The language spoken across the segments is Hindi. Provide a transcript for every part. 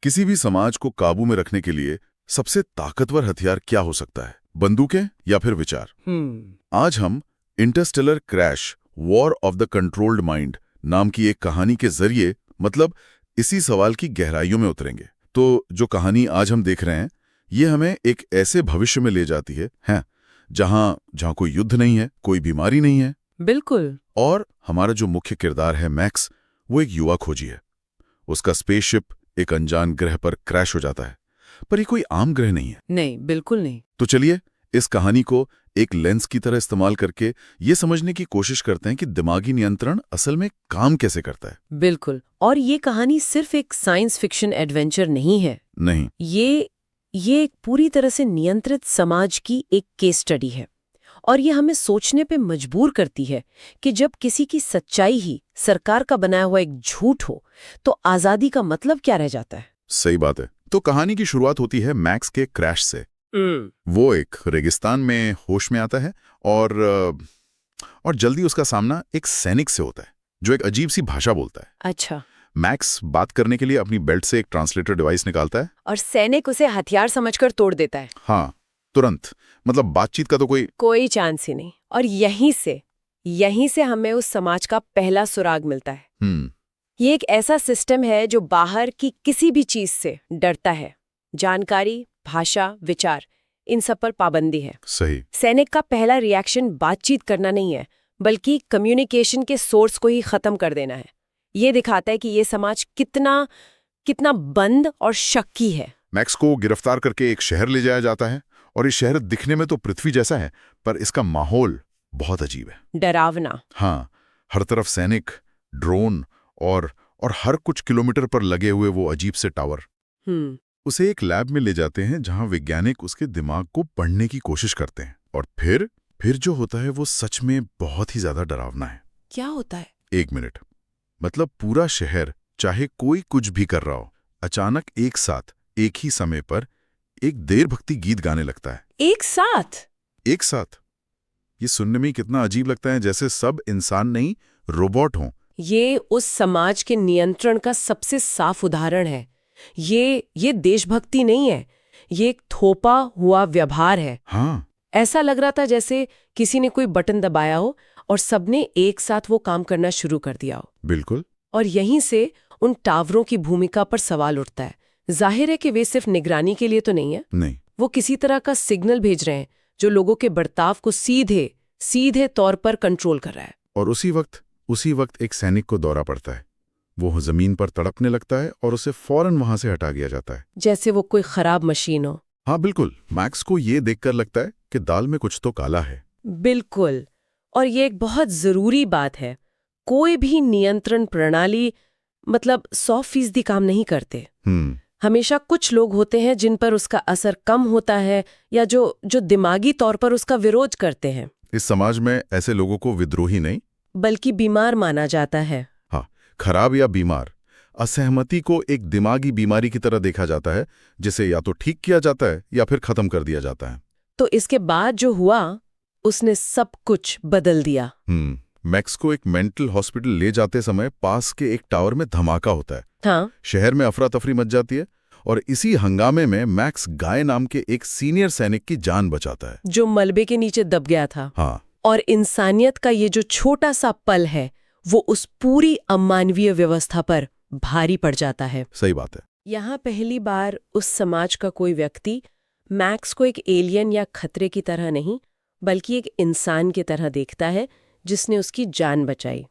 किसी भी समाज को काबू में रखने के लिए सबसे ताकतवर हथियार क्या हो सकता है? बंदूकें या फिर विचार? आज हम Interstellar crash war of the controlled mind नाम की एक कहानी के जरिए इसी सवाल की गहराइयों में उतरेंगे। तो जो कहानी आज हम देख रहे हैं ये हमें एक ऐसे भविष्य में ले जाती है जहां कोई युद्ध नहीं है, कोई बीमारी नहीं है। बिल्कुल। और हमारा जो मुख्य किरदार है मैक्स, वो एक युवा खोजी है। उसका स्पेसशिप एक अनजान ग्रह पर क्रैश हो जाता है, पर ये कोई आम ग्रह नहीं है। नहीं, बिल्कुल नहीं। तो चलिए इस कहानी को एक लेंस की तरह इस्तेमाल करके ये समझने की कोशिश करते हैं कि दिमागी नियंत्रण असल में काम कैसे करता है। बिल्कुल। और ये कहानी सिर्फ एक साइंस फिक्शन एडवेंचर नहीं है। नहीं, ये एक पूरी तरह से नियंत्रित समाज की एक केस स्टडी है। और ये हमें सोचने पे मजबूर करती है कि जब किसी की सच्चाई ही सरकार का बनाया हुआ एक झूठ हो तो आजादी का मतलब क्या रह जाता है। सही बात है। तो कहानी की शुरुआत होती है मैक्स के क्रैश से। वो एक रेगिस्तान में होश में आता है और जल्दी उसका सामना एक सैनिक से होता है जो एक अजीब सी भाषा बोलता है। अच्छा। मैक्स बात करने के लिए अपनी बेल्ट से एक ट्रांसलेटर डिवाइस निकालता है और सैनिक उसे हथियार समझकर तोड़ देता है। हाँ, तुरंत। मतलब बातचीत का तो कोई चांस ही नहीं। और यहीं से हमें उस समाज का पहला सुराग मिलता है। ये एक ऐसा सिस्टम है जो बाहर की किसी भी चीज से डरता है। जानकारी, भाषा, विचार, इन सब पर पाबंदी है। सही। सैनिक का पहला रिएक्शन बातचीत करना नहीं है, बल्कि कम्युनिकेशन के सोर्स को ही खत्म कर देना है। ये दिखाता है कि ये समाज कितना बंद और शक्की है। मैक्स को गिरफ्तार करके एक शहर ले जाया जाता है और ये शहर दिखने में तो पृथ्वी जैसा है, पर इसका माहौल बहुत अजीब है, डरावना। हाँ, हर तरफ सैनिक, ड्रोन और हर कुछ किलोमीटर पर लगे हुए वो अजीब से टावर। उसे एक लैब में ले जाते हैं जहां वैज्ञानिक उसके दिमाग को पढ़ने की कोशिश करते हैं। और फिर जो होता है वो सच में बहुत ही ज्यादा डरावना है। क्या होता है? 1 मिनट। मतलब पूरा शहर, चाहे कोई कुछ भी कर रहा हो, अचानक एक साथ एक ही समय पर एक देशभक्ति गीत गाने लगता है। एक साथ? ये सुनने में कितना अजीब लगता है, जैसे सब इंसान नहीं रोबोट हों। ये उस समाज के नियंत्रण का सबसे साफ उदाहरण है। ये देशभक्ति नहीं है, ये एक थोपा हुआ व्यवहार है। हाँ। ऐसा लग रहा था जैसे किसी ने कोई बटन दबाया हो और सबने एक साथ वो काम करना शुरू कर दिया हो। बिल्कुल। और यहीं से उन टावरों की भूमिका पर सवाल उठता है। जाहिर है कि वे सिर्फ निगरानी के लिए तो नहीं है। नहीं, वो किसी तरह का सिग्नल भेज रहे हैं जो लोगों के बर्ताव को सीधे तौर पर कंट्रोल कर रहा है। और उसी वक्त एक सैनिक को दौरा पड़ता है। वो जमीन पर तड़पने लगता है और उसे फौरन वहां से हटा दिया जाता है, जैसे वो कोई खराब मशीन हो। हाँ बिल्कुल। मैक्स को ये देखकर लगता है कि दाल में कुछ तो काला है। बिल्कुल। और ये एक बहुत जरूरी बात है। कोई भी नियंत्रण प्रणाली 100% काम नहीं करते। हमेशा कुछ लोग होते हैं जिन पर उसका असर कम होता है या जो दिमागी तौर पर उसका विरोध करते हैं। इस समाज में ऐसे लोगों को विद्रोही नहीं बल्कि बीमार माना जाता है। हाँ, खराब या बीमार। असहमति को एक दिमागी बीमारी की तरह देखा जाता है, जिसे या तो ठीक किया जाता है या फिर खत्म कर दिया जाता है। तो इसके बाद जो हुआ उसने सब कुछ बदल दिया। मैक्स को एक मेंटल हॉस्पिटल ले जाते समय पास के एक टावर में धमाका होता है। हाँ। शहर में अफरा तफरी मच जाती है और इसी हंगामे में मैक्स गाय नाम के एक सीनियर सैनिक की जान बचाता है जो मलबे के नीचे दब गया था। हाँ। और इंसानियत का ये जो छोटा सा पल है वो उस पूरी अमानवीय व्यवस्था पर भारी पड़ जाता है। सही बात है। यहाँ पहली बार उस समाज का कोई व्यक्ति मैक्स को एक एलियन या खतरे की तरह नहीं बल्कि एक इंसान की तरह देखता है जिसने उसकी जान बचाई।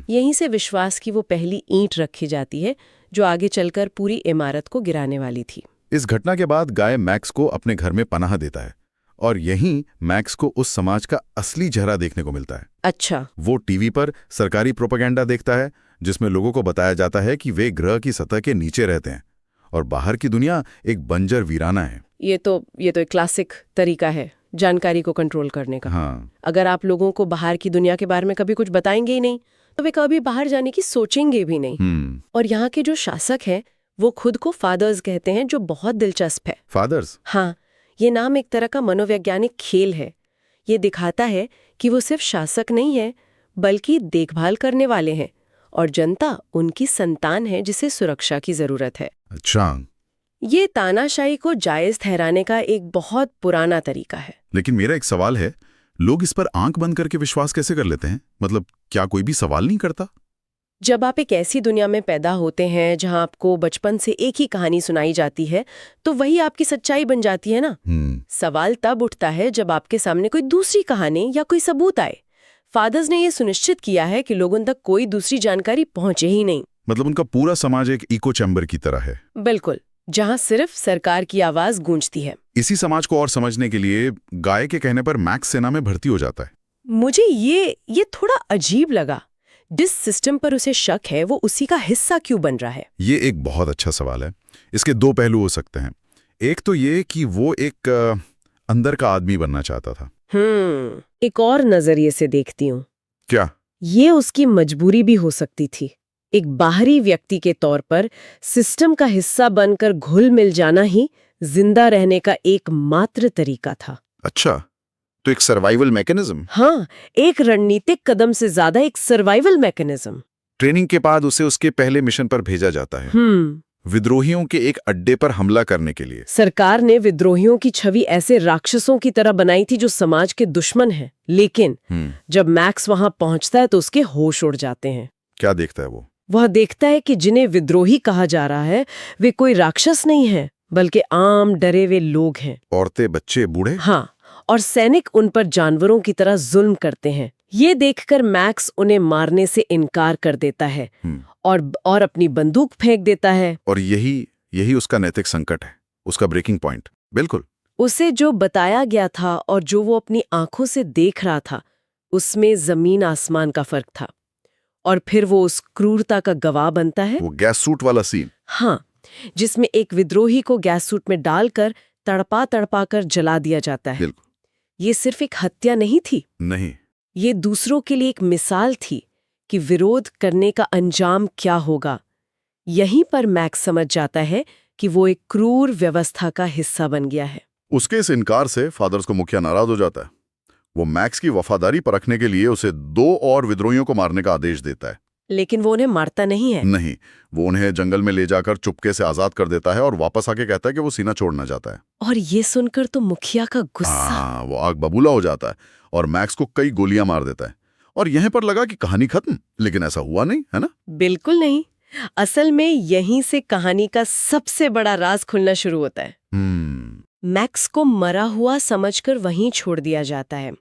यहीं से विश्वास की वो पहली ईंट रखी जाती है जो आगे चलकर पूरी इमारत को गिराने वाली थी। इस घटना के बाद गाय मैक्स को अपने घर में पनाह देता है और यहीं मैक्स को उस समाज का असली चेहरा देखने को मिलता है। अच्छा। वो टीवी पर सरकारी प्रोपेगेंडा देखता है जिसमें लोगों को बताया जाता है कि वे ग्रह की सतह के नीचे रहते हैं और बाहर की दुनिया एक बंजर वीराना है। ये तो एक क्लासिक तरीका है जानकारी को कंट्रोल करने का। हाँ। अगर आप लोगों को बाहर की दुनिया के बारे में कभी कुछ बताएंगे ही नहीं तो वे कभी बाहर जाने की सोचेंगे भी नहीं। और यहाँ के जो शासक हैं वो खुद को फादर्स कहते हैं, जो बहुत दिलचस्प है। फादर्स? हाँ, ये नाम एक तरह का मनोवैज्ञानिक खेल है। ये दिखाता है कि वो सिर्फ शासक नहीं है बल्कि देखभाल करने वाले हैं और जनता उनकी संतान है जिसे सुरक्षा की जरूरत है। अच्छा, ये तानाशाही को जायज ठहराने का एक बहुत पुराना तरीका है। लेकिन मेरा एक सवाल है, लोग इस पर आंख बंद करके विश्वास कैसे कर लेते हैं? मतलब क्या कोई भी सवाल नहीं करता? जब आप एक ऐसी दुनिया में पैदा होते हैं जहां आपको बचपन से एक ही कहानी सुनाई जाती है, तो वही आपकी सच्चाई बन जाती है ना। सवाल तब उठता है जब आपके सामने कोई दूसरी कहानी या कोई सबूत आए। फादर्स ने ये सुनिश्चित किया है कि लोगों तक कोई दूसरी जानकारी पहुंचे ही नहीं। मतलब उनका पूरा समाज एक इको चैम्बर की तरह है। बिल्कुल, जहां सिर्फ सरकार की आवाज गूंजती है। इसी समाज को और समझने के लिए गाय के कहने पर मैक्स सेना में भर्ती हो जाता है। मुझे ये थोड़ा अजीब लगा। जिस सिस्टम पर उसे शक है वो उसी का हिस्सा क्यों बन रहा है? ये एक बहुत अच्छा सवाल है। इसके दो पहलू हो सकते हैं। एक तो ये कि वो एक अंदर का आदमी बनना चाहता था। एक और नजरिए से देखती हूँ। क्या? ये उसकी मजबूरी भी हो सकती थी। एक बाहरी व्यक्ति के तौर पर सिस्टम का हिस्सा बनकर घुल मिल जाना ही जिंदा रहने का एकमात्र तरीका था। अच्छा, तो एक सर्वाइवल मैकेनिज्म। हाँ, एक रणनीतिक कदम से ज्यादा एक सर्वाइवल मैकेनिज्म। ट्रेनिंग के बाद उसे उसके पहले मिशन पर भेजा जाता है, विद्रोहियों के एक अड्डे पर हमला करने के लिए। सरकार ने विद्रोहियों की छवि ऐसे राक्षसों की तरह बनाई थी जो समाज के दुश्मन हैं। लेकिन जब मैक्स वहां पहुंचता है तो उसके होश उड़ जाते हैं। क्या देखता है वो? वह देखता है कि जिन्हें विद्रोही कहा जा रहा है वे कोई राक्षस नहीं है, बल्कि आम डरे हुए लोग हैं। औरतें, बच्चे, बूढ़े। हाँ, और सैनिक उन पर जानवरों की तरह जुल्म करते हैं। ये देखकर मैक्स उन्हें मारने से इनकार कर देता है और अपनी बंदूक फेंक देता है। और यही उसका नैतिक संकट है, उसका ब्रेकिंग पॉइंट। बिल्कुल, उसे जो बताया गया था और जो वो अपनी आंखों से देख रहा था, उसमें जमीन आसमान का फर्क था। और फिर वो उस क्रूरता का गवाह बनता है। वो गैस सूट वाला सीन। हाँ, जिसमें एक विद्रोही को गैस सूट में डालकर तड़पा कर जला दिया जाता है। बिल्कुल। ये सिर्फ एक हत्या नहीं थी। नहीं, ये दूसरों के लिए एक मिसाल थी कि विरोध करने का अंजाम क्या होगा। यहीं पर मैक्स समझ जाता है कि वो एक क्रूर व्यवस्था का हिस्सा बन गया है। उसके इस इनकार से फादर्स को मुखिया नाराज हो जाता है। वो मैक्स की वफादारी परखने के लिए उसे 2 और विद्रोहियों को मारने का आदेश देता है। लेकिन वो उन्हें मारता नहीं है। नहीं, वो उन्हें जंगल में ले जाकर चुपके से आजाद कर देता है और वापस आके कहता है कि वो सीना छोड़ना चाहता है। और ये सुनकर तो मुखिया का गुस्सा। वो आग बबूला हो जाता है और मैक्स को कई गोलियां मार देता है। और यहीं पर लगा कि कहानी खत्म, लेकिन ऐसा हुआ नहीं, है ना? बिल्कुल नहीं। असल में यहीं से कहानी का सबसे बड़ा राज खुलना शुरू होता है। मैक्स को मरा हुआ समझकर वहीं छोड़ दिया जाता है,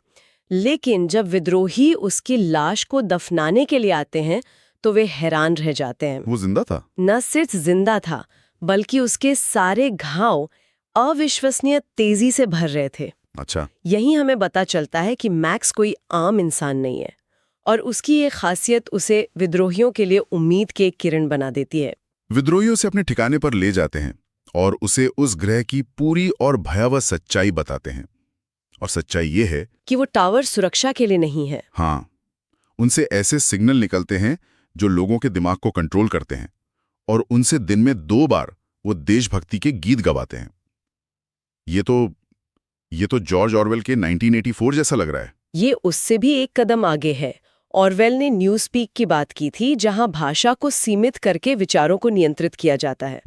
लेकिन जब विद्रोही उसकी लाश को दफनाने के लिए आते हैं तो वे हैरान रह जाते हैं। वो जिंदा था? न सिर्फ जिंदा था, बल्कि उसके सारे घाव अविश्वसनीय तेजी से भर रहे थे। अच्छा। यही हमें पता चलता है कि मैक्स कोई आम इंसान नहीं है और उसकी ये खासियत उसे विद्रोहियों के लिए उम्मीद के किरण बना देती है। विद्रोहियों से अपने ठिकाने पर ले जाते हैं और उसे उस ग्रह की पूरी और भयावह सच्चाई बताते हैं। और सच्चाई ये है कि वो टावर सुरक्षा के लिए नहीं है। हाँ, उनसे ऐसे सिग्नल निकलते हैं जो लोगों के दिमाग को कंट्रोल करते हैं, और उनसे दिन में 2 बार वो देशभक्ति के गीत गवाते हैं। ये तो जॉर्ज ऑरवेल के 1984 जैसा लग रहा है। ये उससे भी एक कदम आगे है। ऑरवेल ने न्यूज स्पीक की बात की थी, जहां भाषा को सीमित करके विचारों को नियंत्रित किया जाता है।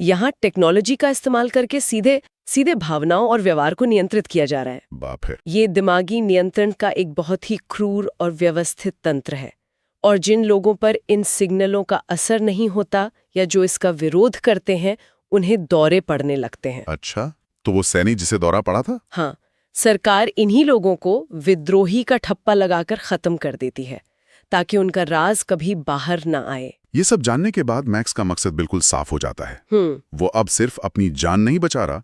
यहाँ टेक्नोलॉजी का इस्तेमाल करके सीधे भावनाओं और व्यवहार को नियंत्रित किया जा रहा है। बाप है। ये दिमागी नियंत्रण का एक बहुत ही क्रूर और व्यवस्थित तंत्र है, और जिन लोगों पर इन सिग्नलों का असर नहीं होता या जो इसका विरोध करते हैं, उन्हें दौरे पड़ने लगते हैं। अच्छा, तो वो सैनिक जिसे दौरा पड़ा था? हाँ, सरकार इन्हीं लोगों को विद्रोही का ठप्पा लगाकर खत्म कर देती है ताकि उनका राज कभी बाहर ना आए। ये सब जानने के बाद मैक्स का मकसद बिल्कुल साफ हो जाता है। वो अब सिर्फ अपनी जान नहीं बचा रहा,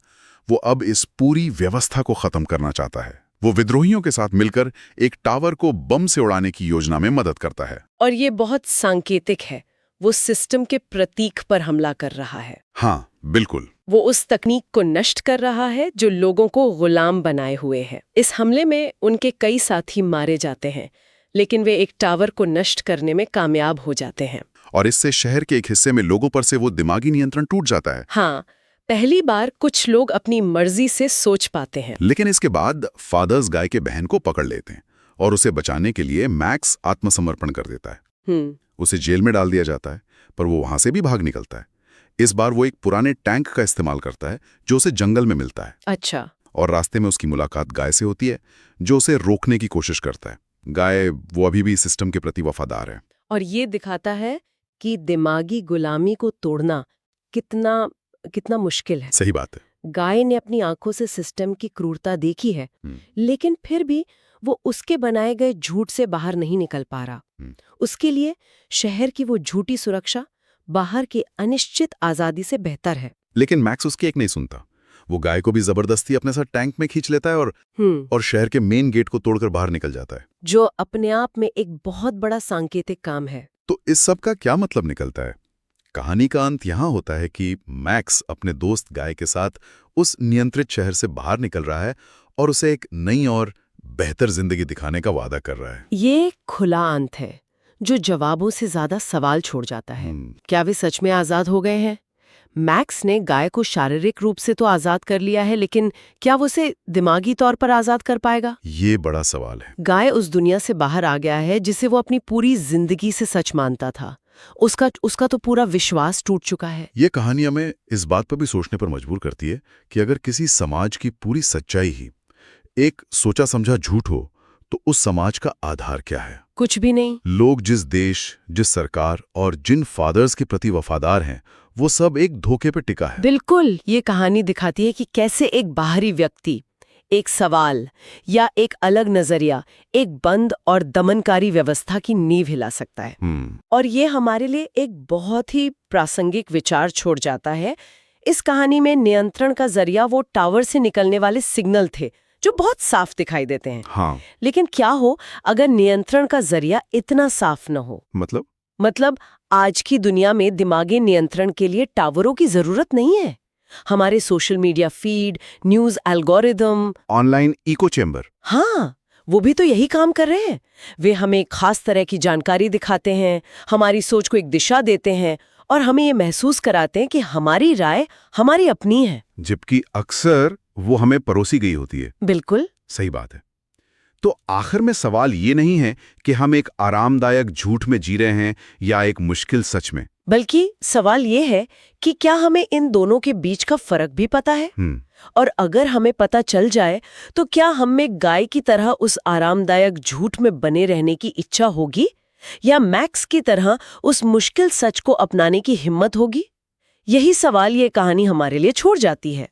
वो अब इस पूरी व्यवस्था को खत्म करना चाहता है। वो विद्रोहियों के साथ मिलकर एक टावर को बम से उड़ाने की योजना में मदद करता है। और ये बहुत सांकेतिक है। वो सिस्टम के प्रतीक पर हमला कर रहा है। हाँ, बिल्कुल। वो उस तकनीक को नष्ट कर रहा है जो लोगों को गुलाम बनाए हुए है। इस हमले में उनके कई साथी मारे जाते हैं, लेकिन वे एक टावर को नष्ट करने में कामयाब हो जाते हैं। और इससे शहर के एक हिस्से में लोगों पर से वो दिमागी नियंत्रण टूट जाता है। हाँ, पहली बार कुछ लोग अपनी मर्जी से सोच पाते हैं। लेकिन इसके बाद फादर्स गाय के बहन को पकड़ लेते हैं और उसे बचाने के लिए मैक्स आत्मसमर्पण कर देता है। उसे जेल में डाल दिया जाता है, पर वो वहां से भी भाग निकलता है। इस बार वो एक पुराने टैंक का इस्तेमाल करता है जो उसे जंगल में मिलता है, अच्छा। और रास्ते में उसकी मुलाकात गाय से होती है जो उसे रोकने की कोशिश करता है। गाय वो अभी भी सिस्टम के प्रति वफादार है। और ये दिखाता है कि दिमागी गुलामी को तोड़ना कितना कितना मुश्किल है। सही बात है। गाय ने अपनी आंखों से सिस्टम की क्रूरता देखी है, लेकिन फिर भी वो उसके बनाए गए झूठ से बाहर नहीं निकल पा रहा। उसके लिए शहर की वो झूठी सुरक्षा बाहर की अनिश्चित आजादी से बेहतर है। लेकिन मैक्स उसकी एक नहीं सुनता। वो गाय को भी जबरदस्ती अपने साथ टैंक में खींच लेता है और शहर के मेन गेट को तोड़कर बाहर निकल जाता है, जो अपने आप में एक बहुत बड़ा सांकेतिक काम है। तो इस सब का क्या मतलब निकलता है? कहानी का अंत यहाँ होता है कि मैक्स अपने दोस्त गाय के साथ उस नियंत्रित शहर से बाहर निकल रहा है और उसे एक नई और बेहतर जिंदगी दिखाने का वादा कर रहा है। ये खुला अंत है जो जवाबों से ज्यादा सवाल छोड़ जाता है। क्या वे सच में आजाद हो गए हैं? मैक्स ने गाय को शारीरिक रूप से तो आजाद कर लिया है, लेकिन क्या वो उसे दिमागी तौर पर आजाद कर पाएगा? ये बड़ा सवाल है। गाय उस दुनिया से बाहर आ गया है जिसे वो अपनी पूरी जिंदगी से सच मानता था। उसका तो पूरा विश्वास टूट चुका है। ये कहानी हमें इस बात पर भी सोचने पर मजबूर करती है कि अगर किसी समाज की पूरी सच्चाई ही एक सोचा समझा झूठ हो, तो उस समाज का आधार क्या है? कुछ भी नहीं। लोग जिस देश, जिस सरकार और जिन फादर्स के प्रति वफादार हैं, वो सब एक धोखे पे टिका है। बिल्कुल। ये कहानी दिखाती है कि कैसे एक बाहरी व्यक्ति एक सवाल या एक अलग नजरिया एक बंद और दमनकारी व्यवस्था की नींव हिला सकता है। और ये हमारे लिए एक बहुत ही प्रासंगिक विचार छोड़ जाता है। इस कहानी में नियंत्रण का जरिया वो टावर से निकलने वाले सिग्नल थे जो बहुत साफ दिखाई देते हैं। हाँ। लेकिन क्या हो अगर नियंत्रण का जरिया इतना साफ न हो? मतलब आज की दुनिया में दिमागी नियंत्रण के लिए टावरों की जरूरत नहीं है। हमारे social media feed, news algorithm, online echo chamber, हाँ, वो भी तो यही काम कर रहे हैं। वे हमें खास तरह की जानकारी दिखाते हैं, हमारी सोच को एक दिशा देते हैं और हमें ये महसूस कराते हैं कि हमारी राय हमारी अपनी है, जबकि अक्सर वो हमें परोसी गई होती है। बिल्कुल सही बात है। तो आखिर में सवाल ये नहीं है कि हम एक आरामदायक झूठ में जी रहे हैं या एक मुश्किल सच में, बल्कि सवाल ये है कि क्या हमें इन दोनों के बीच का फर्क भी पता है? और अगर हमें पता चल जाए तो क्या हम में गाय की तरह उस आरामदायक झूठ में बने रहने की इच्छा होगी या मैक्स की तरह उस मुश्किल सच को अपनाने की हिम्मत होगी? यही सवाल ये कहानी हमारे लिए छोड़ जाती है।